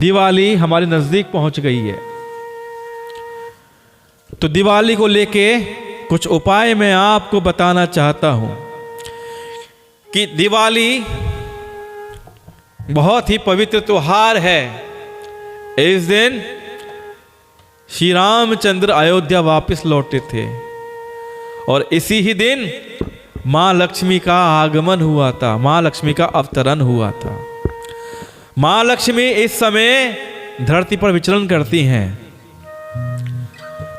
दिवाली हमारे नजदीक पहुंच गई है, तो दिवाली को लेके कुछ उपाय मैं आपको बताना चाहता हूं कि दिवाली बहुत ही पवित्र त्योहार है। इस दिन श्री रामचंद्र अयोध्या वापस लौटे थे और इसी ही दिन मां लक्ष्मी का आगमन हुआ था, मां लक्ष्मी का अवतरण हुआ था। मां लक्ष्मी इस समय धरती पर विचरण करती हैं,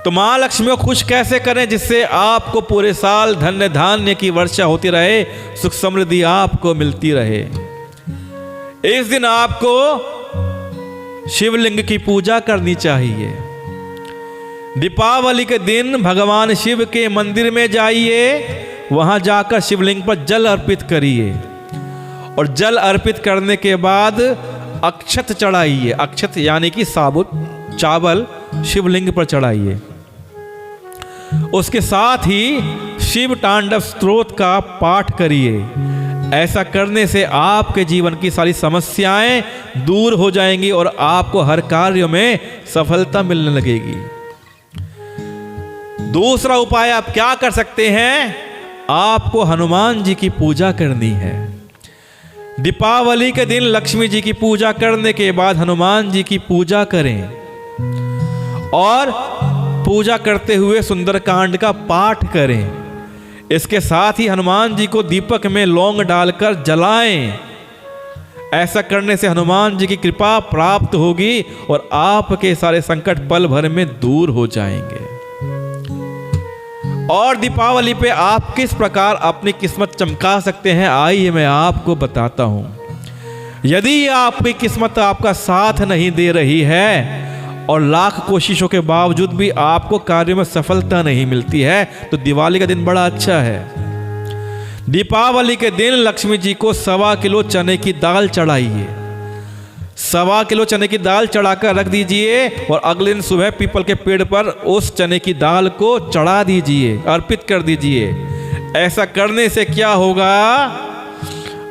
तो मां लक्ष्मी को खुश कैसे करें जिससे आपको पूरे साल धन्य धान्य की वर्षा होती रहे, सुख समृद्धि आपको मिलती रहे। इस दिन आपको शिवलिंग की पूजा करनी चाहिए। दीपावली के दिन भगवान शिव के मंदिर में जाइए, वहां जाकर शिवलिंग पर जल अर्पित करिए और जल अर्पित करने के बाद अक्षत चढ़ाइए। अक्षत यानी कि साबुत चावल शिवलिंग पर चढ़ाइए। उसके साथ ही शिव तांडव स्तोत्र का पाठ करिए। ऐसा करने से आपके जीवन की सारी समस्याएं दूर हो जाएंगी और आपको हर कार्य में सफलता मिलने लगेगी। दूसरा उपाय आप क्या कर सकते हैं, आपको हनुमान जी की पूजा करनी है। दीपावली के दिन लक्ष्मी जी की पूजा करने के बाद हनुमान जी की पूजा करें और पूजा करते हुए सुंदरकांड का पाठ करें। इसके साथ ही हनुमान जी को दीपक में लौंग डालकर जलाएं। ऐसा करने से हनुमान जी की कृपा प्राप्त होगी और आपके सारे संकट पल भर में दूर हो जाएंगे। और दीपावली पे आप किस प्रकार अपनी किस्मत चमका सकते हैं, आइए मैं आपको बताता हूं। यदि आपकी किस्मत आपका साथ नहीं दे रही है और लाख कोशिशों के बावजूद भी आपको कार्य में सफलता नहीं मिलती है, तो दिवाली का दिन बड़ा अच्छा है। दीपावली के दिन लक्ष्मी जी को 1.25 किलो चने की दाल चढ़ाइए। 1.25 किलो चने की दाल चढ़ाकर रख दीजिए और अगले दिन सुबह पीपल के पेड़ पर उस चने की दाल को चढ़ा दीजिए, अर्पित कर दीजिए। ऐसा करने से क्या होगा,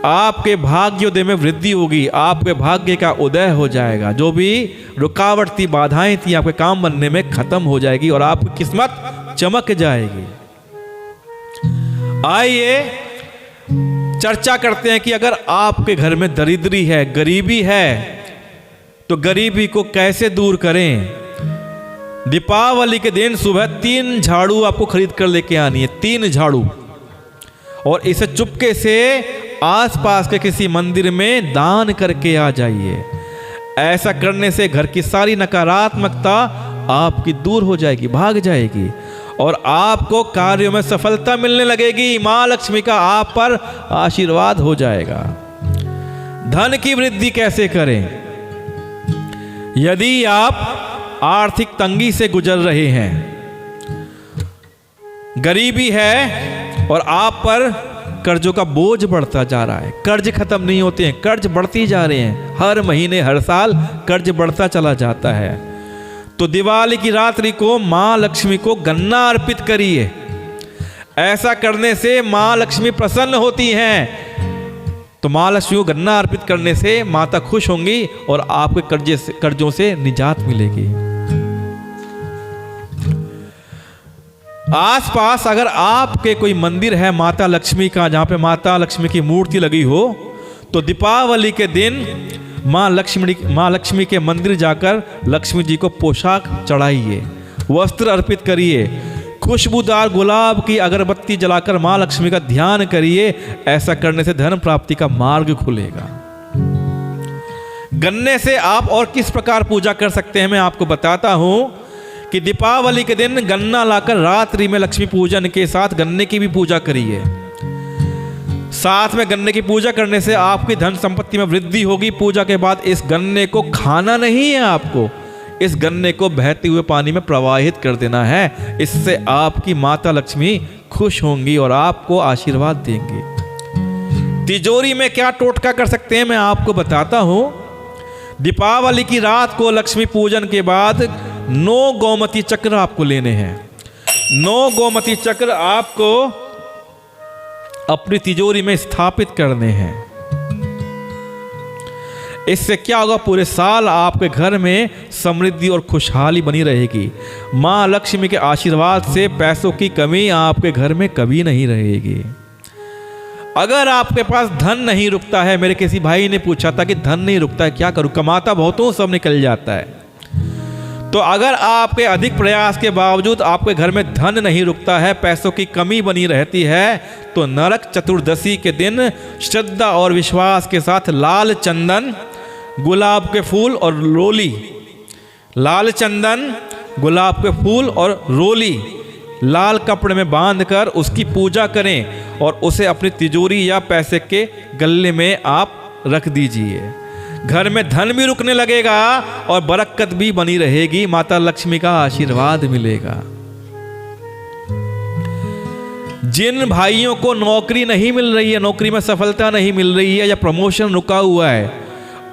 आपके भाग्योदय में वृद्धि होगी, आपके भाग्य का उदय हो जाएगा। जो भी रुकावट थी, बाधाएं थी आपके काम बनने में, खत्म हो जाएगी और आपकी किस्मत चमक जाएगी। आइए चर्चा करते हैं कि अगर आपके घर में दरिद्री है, गरीबी है, तो गरीबी को कैसे दूर करें। दीपावली के दिन सुबह 3 झाड़ू आपको खरीद कर लेके आनी है, 3 झाड़ू, और इसे चुपके से आसपास के किसी मंदिर में दान करके आ जाइए। ऐसा करने से घर की सारी नकारात्मकता आपकी दूर हो जाएगी, भाग जाएगी और आपको कार्यों में सफलता मिलने लगेगी। मां लक्ष्मी का आप पर आशीर्वाद हो जाएगा। धन की वृद्धि कैसे करें, यदि आप आर्थिक तंगी से गुजर रहे हैं, गरीबी है और आप पर कर्जों का बोझ बढ़ता जा रहा है, कर्ज खत्म नहीं होते हैं, कर्ज बढ़ती जा रहे हैं, हर महीने हर साल कर्ज बढ़ता चला जाता है, तो दिवाली की रात्रि को मां लक्ष्मी को गन्ना अर्पित करिए। ऐसा करने से मां लक्ष्मी प्रसन्न होती हैं। तो मां लक्ष्मी को गन्ना अर्पित करने से माता खुश होंगी और आपके कर्जों से निजात मिलेगी। आसपास अगर आपके कोई मंदिर है माता लक्ष्मी का, जहां पे माता लक्ष्मी की मूर्ति लगी हो, तो दीपावली के दिन मां लक्ष्मी के मंदिर जाकर लक्ष्मी जी को पोशाक चढ़ाइए, वस्त्र अर्पित करिए, खुशबूदार गुलाब की अगरबत्ती जलाकर मां लक्ष्मी का ध्यान करिए। ऐसा करने से धन प्राप्ति का मार्ग खुलेगा। गन्ने से आप और किस प्रकार पूजा कर सकते हैं, मैं आपको बताता हूं कि दीपावली के दिन गन्ना लाकर रात्रि में लक्ष्मी पूजन के साथ गन्ने की भी पूजा करिए। साथ में गन्ने की पूजा करने से आपकी धन संपत्ति में वृद्धि होगी। पूजा के बाद इस गन्ने को खाना नहीं है, आपको इस गन्ने को बहते हुए पानी में प्रवाहित कर देना है। इससे आपकी माता लक्ष्मी खुश होंगी और आपको आशीर्वाद देंगी। तिजोरी में क्या टोटका कर सकते हैं, मैं आपको बताता हूं। दीपावली की रात को लक्ष्मी पूजन के बाद 9 गोमती चक्र आपको लेने हैं। 9 गोमती चक्र आपको अपनी तिजोरी में स्थापित करने हैं। इससे क्या होगा, पूरे साल आपके घर में समृद्धि और खुशहाली बनी रहेगी। माँ लक्ष्मी के आशीर्वाद से पैसों की कमी आपके घर में कभी नहीं रहेगी। अगर आपके पास धन नहीं रुकता है, मेरे किसी भाई ने पूछा था कि धन नहीं रुकता है, क्या करूं, कमाता बहुत हूं, सब निकल जाता है। तो अगर आपके अधिक प्रयास के बावजूद आपके घर में धन नहीं रुकता है, पैसों की कमी बनी रहती है, तो नरक चतुर्दशी के दिन श्रद्धा और विश्वास के साथ लाल चंदन, गुलाब के फूल और रोली, लाल चंदन, गुलाब के फूल और रोली लाल कपड़े में बांधकर उसकी पूजा करें और उसे अपनी तिजोरी या पैसे के गल्ले में आप रख दीजिए। घर में धन भी रुकने लगेगा और बरकत भी बनी रहेगी, माता लक्ष्मी का आशीर्वाद मिलेगा। जिन भाइयों को नौकरी नहीं मिल रही है, नौकरी में सफलता नहीं मिल रही है या प्रमोशन रुका हुआ है,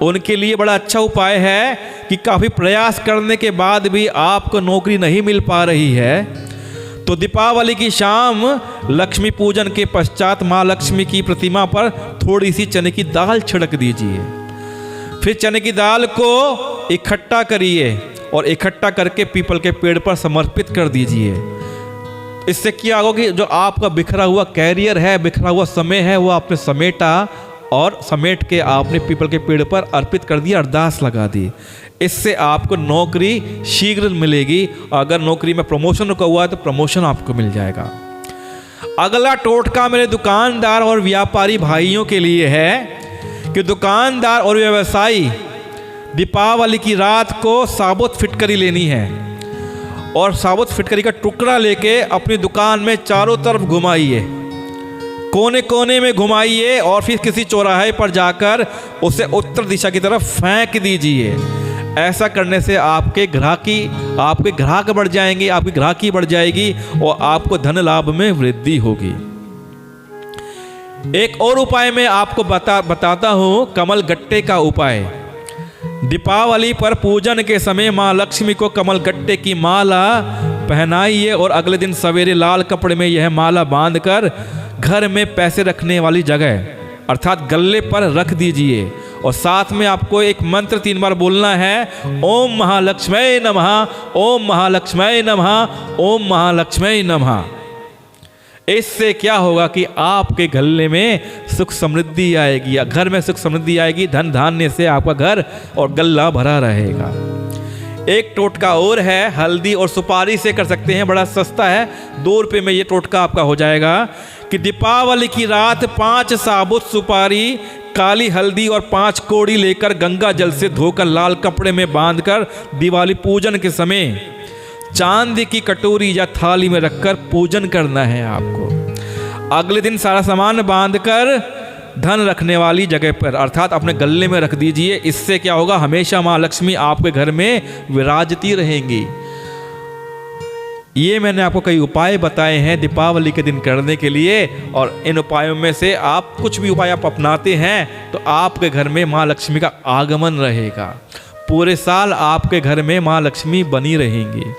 उनके लिए बड़ा अच्छा उपाय है कि काफ़ी प्रयास करने के बाद भी आपको नौकरी नहीं मिल पा रही है, तो दीपावली की शाम लक्ष्मी पूजन के पश्चात माँ लक्ष्मी की प्रतिमा पर थोड़ी सी चने की दाल छिड़क दीजिए। फिर चने की दाल को इकट्ठा करिए और इकट्ठा करके पीपल के पेड़ पर समर्पित कर दीजिए। इससे क्या होगा कि जो आपका बिखरा हुआ कैरियर है, बिखरा हुआ समय है, वो आपने समेटा और समेट के आपने पीपल के पेड़ पर अर्पित कर दिया, अरदास लगा दी। इससे आपको नौकरी शीघ्र मिलेगी। अगर नौकरी में प्रमोशन रुका हुआ है तो प्रमोशन आपको मिल जाएगा। अगला टोटका मेरे दुकानदार और व्यापारी भाइयों के लिए है कि दुकानदार और व्यवसायी दीपावली की रात को साबुत फिटकरी लेनी है और साबुत फिटकरी का टुकड़ा लेके अपनी दुकान में चारों तरफ घुमाइए, कोने कोने में घुमाइए और फिर किसी चौराहे पर जाकर उसे उत्तर दिशा की तरफ फेंक दीजिए। ऐसा करने से आपके ग्राहक बढ़ जाएंगे, आपकी ग्राहकी बढ़ जाएगी और आपको धन लाभ में वृद्धि होगी। एक और उपाय मैं आपको बताता हूं, कमल गट्टे का उपाय। दीपावली पर पूजन के समय मां लक्ष्मी को कमल गट्टे की माला पहनाइए और अगले दिन सवेरे लाल कपड़े में यह माला बांधकर घर में पैसे रखने वाली जगह अर्थात गल्ले पर रख दीजिए और साथ में आपको एक मंत्र 3 बार बोलना है, ओम महालक्ष्मी नमः, ओम महालक्ष्मी नमः, ओम महालक्ष्मी नमः। इससे क्या होगा कि आपके गले में सुख समृद्धि आएगी या घर में सुख समृद्धि आएगी, धन धान्य से आपका घर और गल्ला भरा रहेगा। एक टोटका और है, हल्दी और सुपारी से कर सकते हैं, बड़ा सस्ता है, 2 रुपये में ये टोटका आपका हो जाएगा कि दीपावली की रात 5 साबुत सुपारी, काली हल्दी और 5 कोड़ी लेकर गंगा जल से धोकर लाल कपड़े में बांधकर दिवाली पूजन के समय चांदी की कटोरी या थाली में रखकर पूजन करना है आपको। अगले दिन सारा सामान बांधकर धन रखने वाली जगह पर अर्थात अपने गल्ले में रख दीजिए। इससे क्या होगा, हमेशा माँ लक्ष्मी आपके घर में विराजती रहेंगी। ये मैंने आपको कई उपाय बताए हैं दीपावली के दिन करने के लिए और इन उपायों में से आप कुछ भी उपाय आप अपनाते हैं तो आपके घर में माँ लक्ष्मी का आगमन रहेगा। पूरे साल आपके घर में माँ लक्ष्मी बनी रहेंगी।